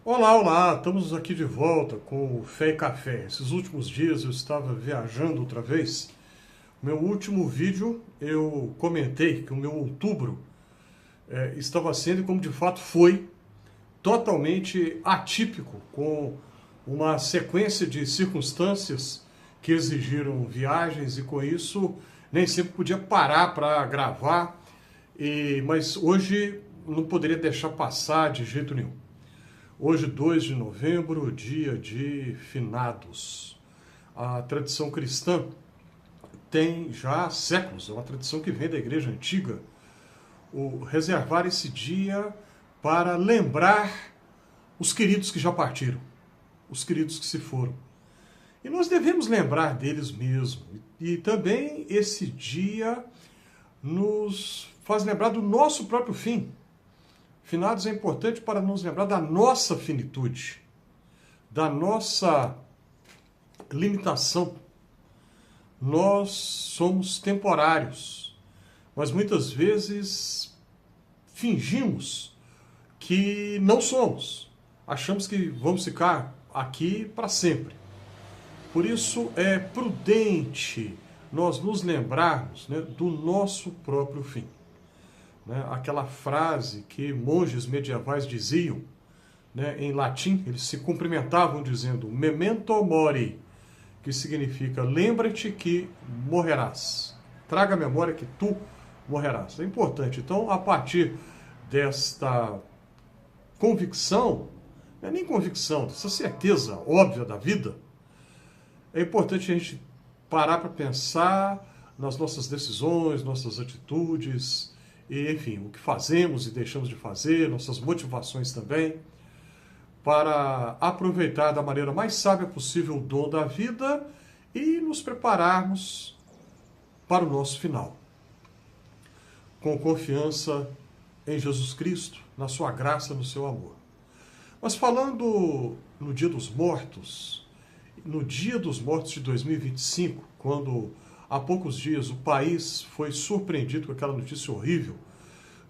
Olá, olá, estamos aqui de volta com o Fé e Café. Esses últimos dias eu estava viajando outra vez. Meu último vídeo eu comentei que o meu outubro estava sendo, como de fato foi, totalmente atípico, com uma sequência de circunstâncias que exigiram viagens e com isso nem sempre podia parar para gravar, mas hoje não poderia deixar passar de jeito nenhum. Hoje, 2 de novembro, dia de finados. A tradição cristã tem já séculos, é uma tradição que vem da igreja antiga, o reservar esse dia para lembrar os queridos que já partiram, os queridos que se foram. E nós devemos lembrar deles mesmo. E também esse dia nos faz lembrar do nosso próprio fim. Finados é importante para nos lembrar da nossa finitude, da nossa limitação. Nós somos temporários, mas muitas vezes fingimos que não somos. Achamos que vamos ficar aqui para sempre. Por isso é prudente nós nos lembrarmos, né, do nosso próprio fim. Aquela frase que monges medievais diziam, né, em latim, eles se cumprimentavam dizendo memento mori, que significa lembra-te que morrerás. Traga a memória que tu morrerás. É importante. Então, a partir desta convicção, não é nem convicção, dessa certeza óbvia da vida, é importante a gente parar para pensar nas nossas decisões, nossas atitudes, e, enfim, o que fazemos e deixamos de fazer, nossas motivações também, para aproveitar da maneira mais sábia possível o dom da vida e nos prepararmos para o nosso final. Com confiança em Jesus Cristo, na sua graça, no seu amor. Mas falando no Dia dos Mortos, no Dia dos Mortos de 2025, quando há poucos dias o país foi surpreendido com aquela notícia horrível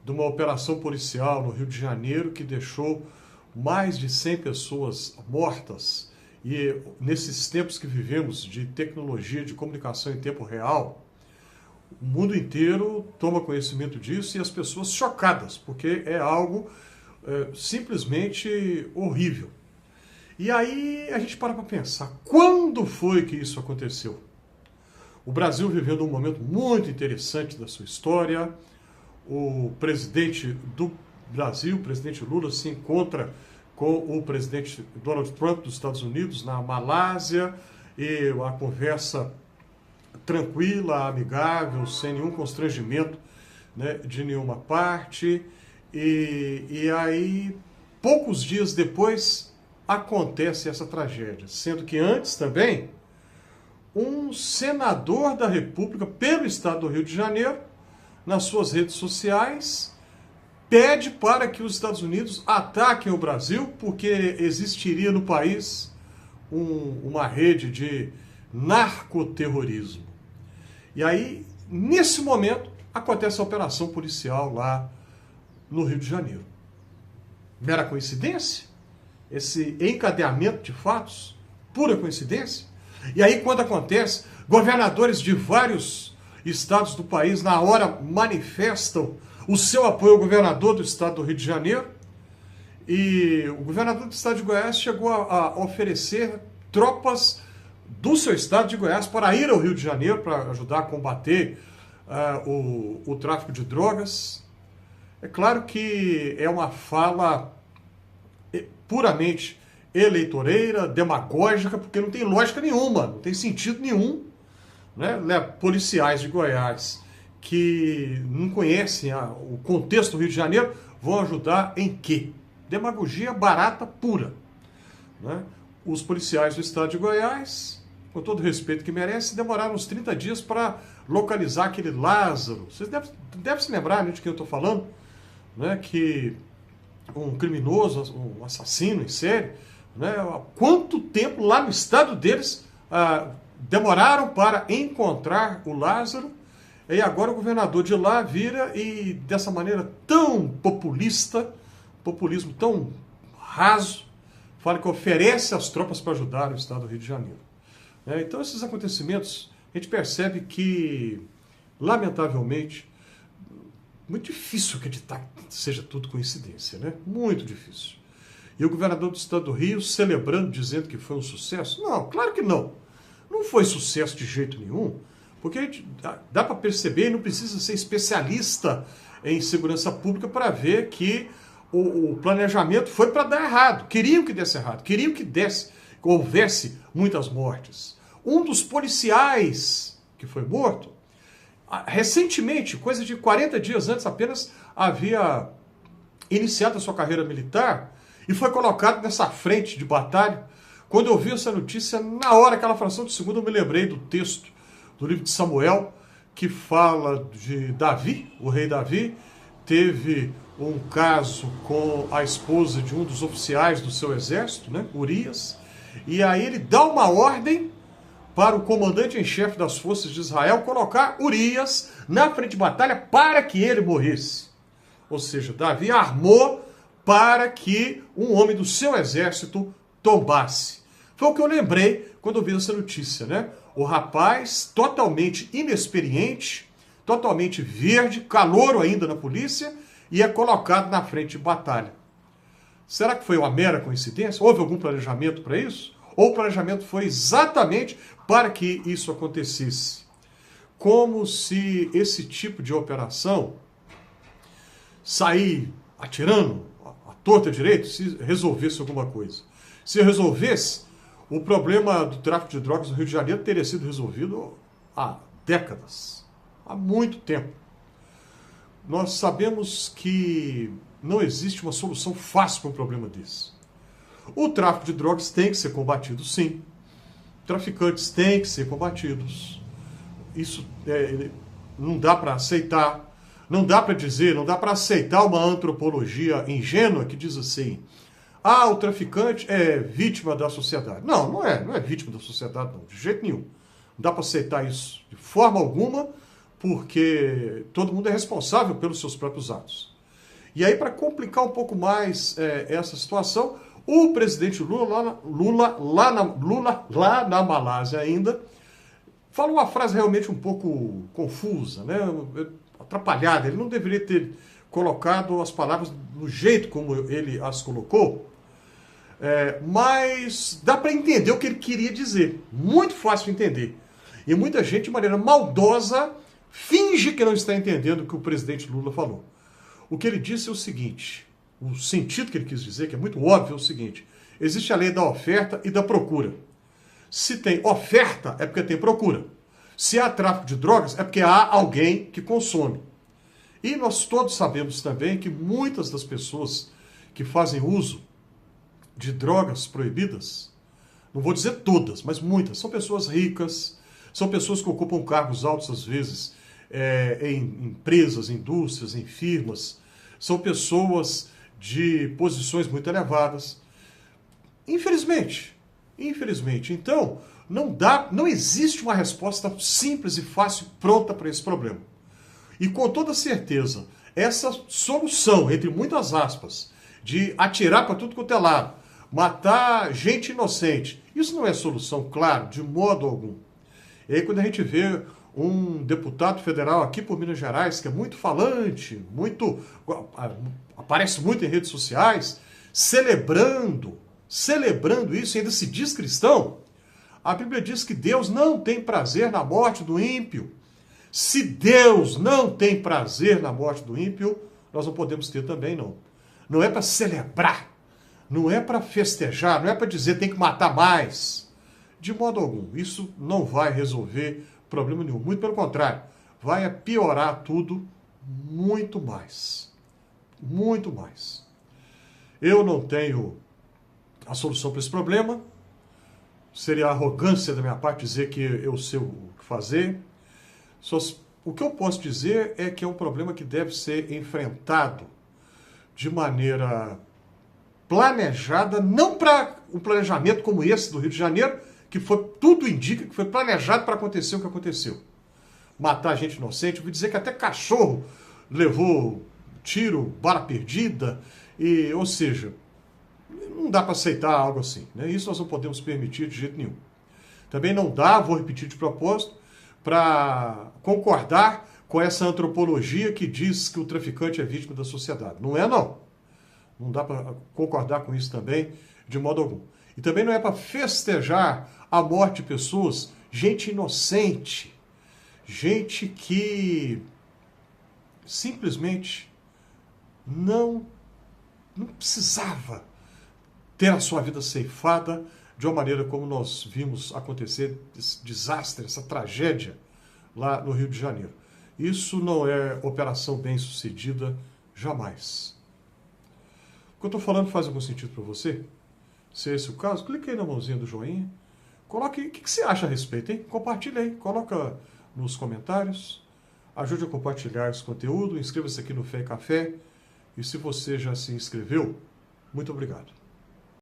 de uma operação policial no Rio de Janeiro que deixou mais de 100 pessoas mortas. E nesses tempos que vivemos de tecnologia, de comunicação em tempo real, o mundo inteiro toma conhecimento disso e as pessoas chocadas, porque é algo simplesmente horrível. E aí a gente para pensar, quando foi que isso aconteceu? O Brasil vivendo um momento muito interessante da sua história. O presidente do Brasil, o presidente Lula, se encontra com o presidente Donald Trump dos Estados Unidos na Malásia, e a conversa tranquila, amigável, sem nenhum constrangimento, né, de nenhuma parte. E aí, poucos dias depois, acontece essa tragédia, sendo que antes também um senador da República pelo estado do Rio de Janeiro, nas suas redes sociais, pede para que os Estados Unidos ataquem o Brasil, porque existiria no país uma rede de narcoterrorismo. E aí, nesse momento, acontece a operação policial lá no Rio de Janeiro. Mera coincidência? Esse encadeamento de fatos? Pura coincidência? E aí, quando acontece, governadores de vários estados do país, na hora, manifestam o seu apoio ao governador do estado do Rio de Janeiro. E o governador do estado de Goiás chegou a oferecer tropas do seu estado de Goiás para ir ao Rio de Janeiro para ajudar a combater o tráfico de drogas. É claro que é uma fala puramente eleitoreira, demagógica, porque não tem lógica nenhuma, não tem sentido nenhum, né? Policiais de Goiás que não conhecem o contexto do Rio de Janeiro vão ajudar em quê? Demagogia barata pura, né? Os policiais do estado de Goiás, com todo o respeito que merece, demoraram uns 30 dias para localizar aquele Lázaro. Vocês devem se lembrar, né, de quem eu estou falando, né? Que um criminoso, um assassino em série, né? Quanto tempo lá no estado deles demoraram para encontrar o Lázaro, e agora o governador de lá vira e dessa maneira tão populista, populismo tão raso, fala que oferece as tropas para ajudar o estado do Rio de Janeiro. Então, esses acontecimentos, a gente percebe que, lamentavelmente, muito difícil acreditar que seja tudo coincidência, né? Muito difícil. E o governador do estado do Rio celebrando, dizendo que foi um sucesso? Não, claro que não. Não foi sucesso de jeito nenhum, porque a gente dá para perceber, e não precisa ser especialista em segurança pública para ver que o planejamento foi para dar errado. Queriam que desse errado, queriam que houvesse muitas mortes. Um dos policiais que foi morto, recentemente, coisa de 40 dias antes apenas, havia iniciado a sua carreira militar e foi colocado nessa frente de batalha. Quando eu vi essa notícia, na hora, aquela fração de segundo, eu me lembrei do texto do livro de Samuel, que fala de Davi, o rei Davi, teve um caso com a esposa de um dos oficiais do seu exército, né, Urias, e aí ele dá uma ordem para o comandante em chefe das forças de Israel colocar Urias na frente de batalha para que ele morresse. Ou seja, Davi armou para que um homem do seu exército tombasse. Foi o que eu lembrei quando eu vi essa notícia, né? O rapaz totalmente inexperiente, totalmente verde, calouro ainda na polícia, e é colocado na frente de batalha. Será que foi uma mera coincidência? Houve algum planejamento para isso? Ou o planejamento foi exatamente para que isso acontecesse? Como se esse tipo de operação, sair atirando à torta direito, se resolvesse alguma coisa. Se resolvesse, o problema do tráfico de drogas no Rio de Janeiro teria sido resolvido há décadas, há muito tempo. Nós sabemos que não existe uma solução fácil para um problema desse. O tráfico de drogas tem que ser combatido, sim. Traficantes têm que ser combatidos. Isso não dá para aceitar. Não dá para dizer, não dá para aceitar uma antropologia ingênua que diz assim: ah, o traficante é vítima da sociedade. Não, não é vítima da sociedade, não, de jeito nenhum. Não dá para aceitar isso de forma alguma, porque todo mundo é responsável pelos seus próprios atos. E aí, para complicar um pouco mais essa situação, o presidente Lula lá na Malásia ainda, falou uma frase realmente um pouco confusa, né? Atrapalhada. Ele não deveria ter colocado as palavras do jeito como ele as colocou, mas dá para entender o que ele queria dizer. Muito fácil de entender. E muita gente, de maneira maldosa, finge que não está entendendo o que o presidente Lula falou. O que ele disse é o seguinte, o sentido que ele quis dizer, que é muito óbvio, é o seguinte: existe a lei da oferta e da procura. Se tem oferta, é porque tem procura. Se há tráfico de drogas, é porque há alguém que consome. E nós todos sabemos também que muitas das pessoas que fazem uso de drogas proibidas, não vou dizer todas, mas muitas, são pessoas ricas, são pessoas que ocupam cargos altos, às vezes, em empresas, indústrias, em firmas, são pessoas de posições muito elevadas. Infelizmente. Então, não existe uma resposta simples e fácil, pronta para esse problema. E com toda certeza, essa solução, entre muitas aspas, de atirar para tudo quanto é lado, matar gente inocente, isso não é solução, claro, de modo algum. E aí quando a gente vê um deputado federal aqui por Minas Gerais, que é muito falante, aparece muito em redes sociais, celebrando isso, ainda se diz cristão. A Bíblia diz que Deus não tem prazer na morte do ímpio. Se Deus não tem prazer na morte do ímpio, nós não podemos ter também, não. Não é para celebrar, não é para festejar, não é para dizer tem que matar mais. De modo algum, isso não vai resolver problema nenhum. Muito pelo contrário, vai piorar tudo muito mais. Muito mais. Eu não tenho a solução para esse problema. Seria arrogância da minha parte dizer que eu sei o que fazer. O que eu posso dizer é que é um problema que deve ser enfrentado de maneira planejada, não para um planejamento como esse do Rio de Janeiro, que tudo indica que foi planejado para acontecer o que aconteceu. Matar gente inocente, ouvi dizer que até cachorro levou tiro, bala perdida, ou seja, Não dá para aceitar algo assim, né? Isso nós não podemos permitir de jeito nenhum. Também não dá, vou repetir de propósito, para concordar com essa antropologia que diz que o traficante é vítima da sociedade. Não é, não. Não dá para concordar com isso também, de modo algum. E também não é para festejar a morte de pessoas, gente inocente, gente que simplesmente não precisava ter a sua vida ceifada de uma maneira como nós vimos acontecer esse desastre, essa tragédia lá no Rio de Janeiro. Isso não é operação bem-sucedida, jamais. O que eu estou falando faz algum sentido para você? Se é esse o caso, clique aí na mãozinha do joinha. Coloque o que você acha a respeito, hein? Compartilhe aí, coloca nos comentários. Ajude a compartilhar esse conteúdo, inscreva-se aqui no Fé e Café. E se você já se inscreveu, muito obrigado.